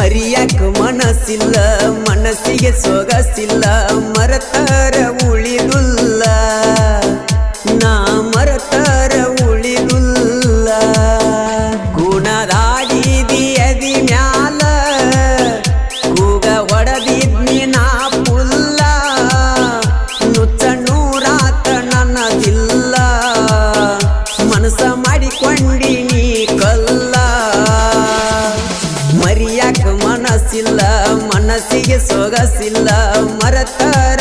ಮರಿಯಾಕ ಮನಸ್ಸಿಲ್ಲ ಮನಸ್ಸಿಗೆ ಸೊಗಸಿಲ್ಲ ಮರತರ ಉಳಿದುಲ್ಲ ನಾ ಮರತರ ಉಳಿದುಲ್ಲ ಗುಣದಾಡಿದಿ ಅದಿ ಮ್ಯಾಲ ಕೂಗ ಹೊಡೆದಿದ್ನಿ ನಾ ಪುಲ್ಲ ನುಚ್ಚ ನೂರಾತ ನನ್ನದಿಲ್ಲ ಮನಸ ಮಾಡಿಕೊಂಡಿನಿ ಕಲ್ಲ ಮರಿಯಾಕ ಮನಸ್ಸಿಲ್ಲ ಮನಸ್ಸಿಗೆ ಸೊಗಸಿಲ್ಲ ಮರತರ